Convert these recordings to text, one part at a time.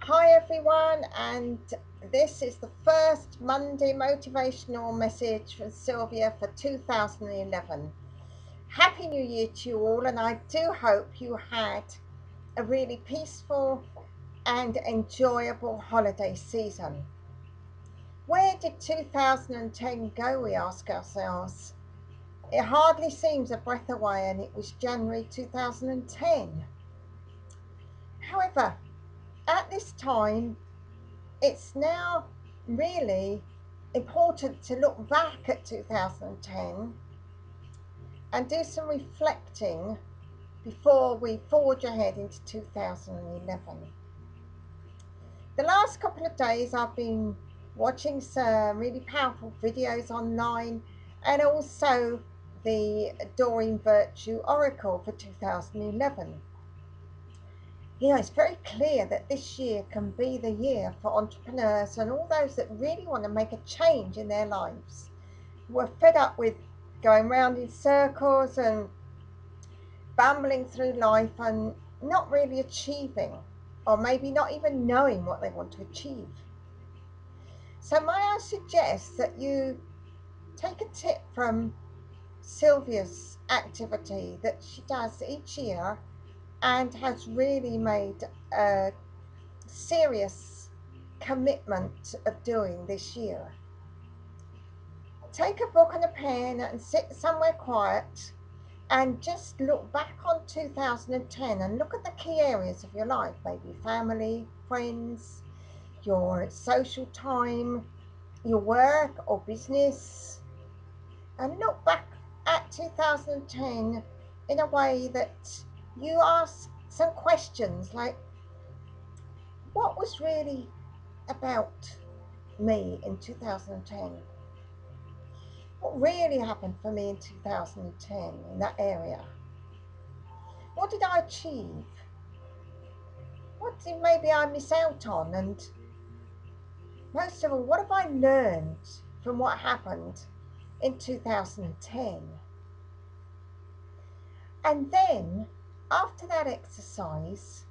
Hi everyone, and this is the first Monday motivational message from Sylvia for 2011. Happy New Year to you all, and I do hope you had a really peaceful and enjoyable holiday season. Where did 2010 go, we ask ourselves? It hardly seems a breath away, and it was January 2010. However, at this time, it's now really important to look back at 2010 and do some reflecting before we forge ahead into 2011. The last couple of days I've been watching some really powerful videos online, and also the Doreen Virtue Oracle for 2011. It's very clear that this year can be the year for entrepreneurs and all those that really want to make a change in their lives. We're fed up with going round in circles and bumbling through life and not really achieving, or maybe not even knowing what they want to achieve. So may I suggest that you take a tip from Sylvia's activity that she does each year and has really made a serious commitment of doing this year. Take a book and a pen and sit somewhere quiet and just look back on 2010 and look at the key areas of your life, maybe family, friends, your social time, your work or business, and look back at 2010 in a way that you ask some questions like, what was really about me in 2010? What really happened for me in 2010 in that area? What did I achieve? What did maybe I miss out on? And most of all, what have I learned from what happened in 2010? And then, after that exercise,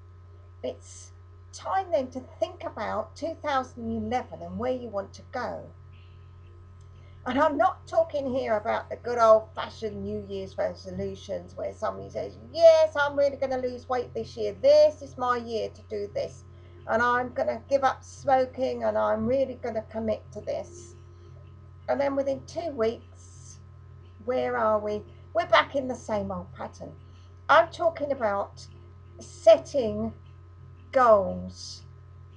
it's time then to think about 2011 and where you want to go. And I'm not talking here about the good old-fashioned New Year's resolutions where somebody says, yes, I'm really going to lose weight this year. This is my year to do this. And I'm going to give up smoking and I'm really going to commit to this. And then within 2 weeks, where are we? We're back in the same old pattern. I'm talking about setting goals,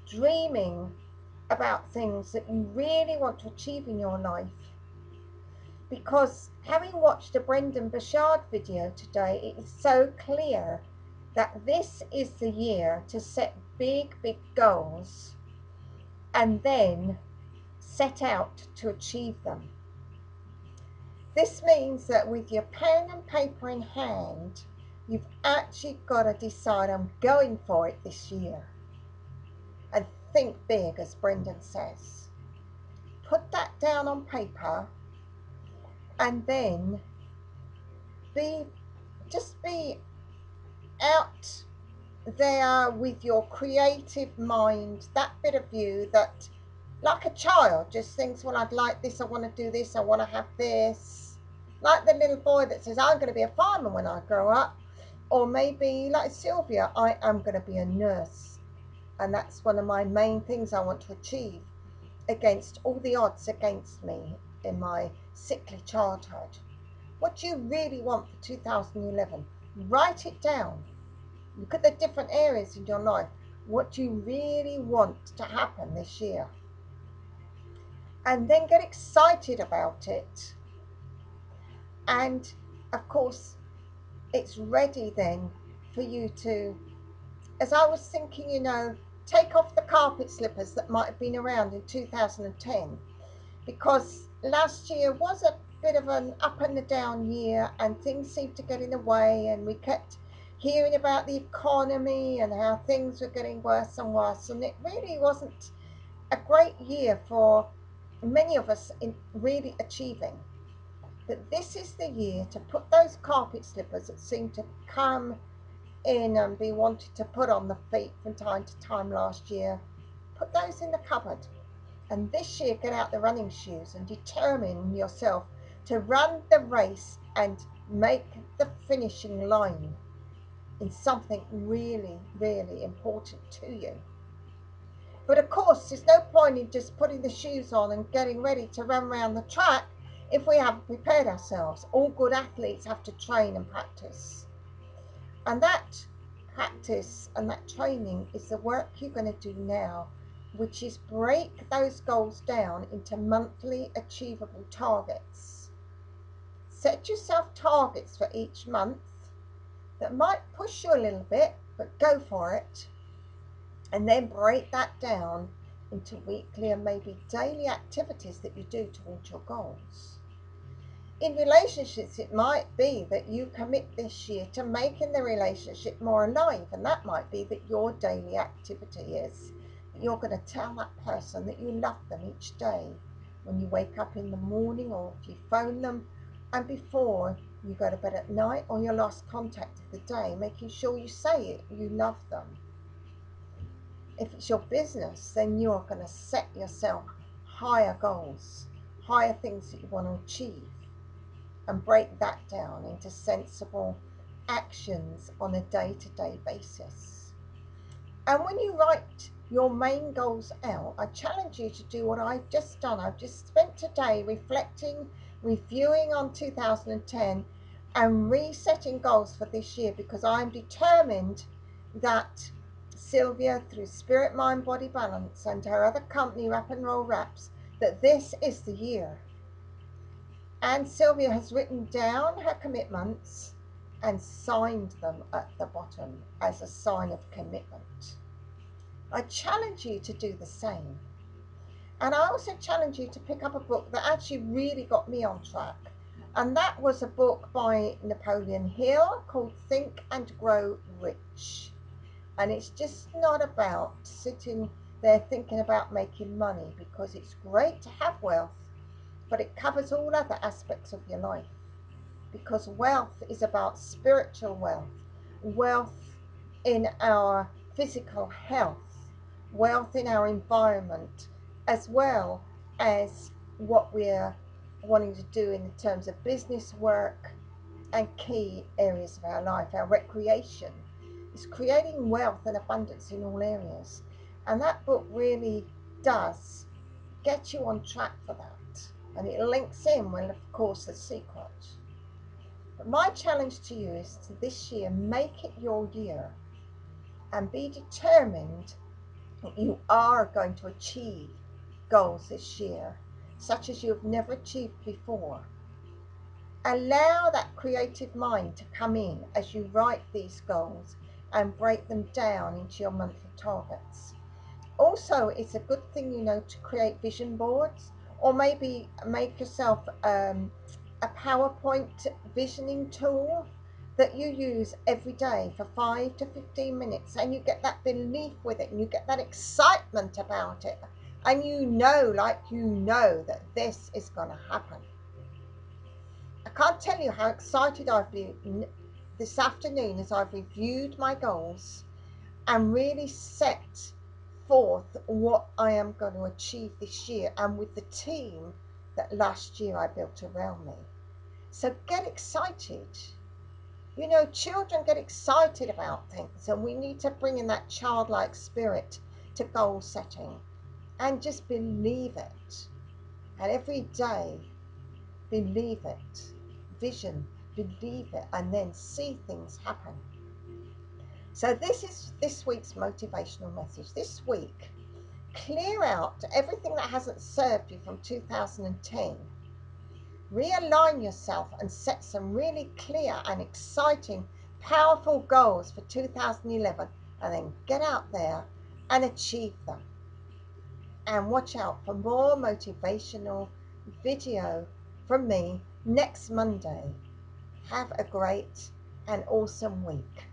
dreaming about things that you really want to achieve in your life. Because having watched a Brendan Burchard video today, it is so clear that this is the year to set big goals and then set out to achieve them. This means that with your pen and paper in hand, you've actually got to decide, I'm going for it this year. And think big, as Brendan says. Put that down on paper and then just be out there with your creative mind, that bit of you that, like a child, just thinks, well, I'd like this, I want to do this, I want to have this. Like the little boy that says, I'm going to be a farmer when I grow up. Or maybe like Sylvia, I am going to be a nurse. And that's one of my main things I want to achieve against all the odds against me in my sickly childhood. What do you really want for 2011? Write it down. Look at the different areas in your life. What do you really want to happen this year? And then get excited about it. And of course, it's ready then for you to, as I was thinking, take off the carpet slippers that might have been around in 2010, because last year was a bit of an up and a down year and things seemed to get in the way, and we kept hearing about the economy and how things were getting worse and worse, and it really wasn't a great year for many of us in really achieving. But this is the year to put those carpet slippers that seem to come in and be wanting to put on the feet from time to time last year, put those in the cupboard. And this year, get out the running shoes and determine yourself to run the race and make the finishing line in something really, really important to you. But of course, there's no point in just putting the shoes on and getting ready to run around the track if we haven't prepared ourselves. All good athletes have to train and practice. And that practice and that training is the work you're going to do now, which is break those goals down into monthly achievable targets. Set yourself targets for each month that might push you a little bit, but go for it. And then break that down into weekly and maybe daily activities that you do towards your goals. In relationships, it might be that you commit this year to making the relationship more alive, and that might be that your daily activity is that you're going to tell that person that you love them each day when you wake up in the morning, or if you phone them, and before you go to bed at night, or your last contact of the day, making sure you say it, you love them. If it's your business, then you're going to set yourself higher goals, higher things that you want to achieve, and break that down into sensible actions on a day-to-day basis. And when you write your main goals out, I challenge you to do what I've just done. I've just spent today reflecting, reviewing on 2010 and resetting goals for this year, because I'm determined that Sylvia, through Spirit, Mind, Body Balance and her other company, Wrap and Roll Wraps, that this is the year. And Sylvia has written down her commitments and signed them at the bottom as a sign of commitment. I challenge you to do the same. And I also challenge you to pick up a book that actually really got me on track. And that was a book by Napoleon Hill called Think and Grow Rich. And it's just not about sitting there thinking about making money, because it's great to have wealth, but it covers all other aspects of your life. Because wealth is about spiritual wealth, wealth in our physical health, wealth in our environment, as well as what we're wanting to do in terms of business work and key areas of our life, our recreation. It's creating wealth and abundance in all areas. And that book really does get you on track for that. And it links in with, of course, The Secret. But my challenge to you is to this year, make it your year and be determined that you are going to achieve goals this year, such as you have never achieved before. Allow that creative mind to come in as you write these goals and break them down into your monthly targets. Also, it's a good thing, to create vision boards, or maybe make yourself a PowerPoint visioning tool that you use every day for 5 to 15 minutes, and you get that belief with it, and you get that excitement about it, and you know that this is going to happen. I can't tell you how excited I've been this afternoon as I've reviewed my goals and really set forth what I am going to achieve this year, and with the team that last year I built around me. So get excited. Children get excited about things, and we need to bring in that childlike spirit to goal setting and just believe it. And every day, believe it. Vision, believe it, and then see things happen. So this is this week's motivational message. This week, clear out everything that hasn't served you from 2010. Realign yourself and set some really clear and exciting, powerful goals for 2011, and then get out there and achieve them. And watch out for more motivational video from me next Monday. Have a great and awesome week.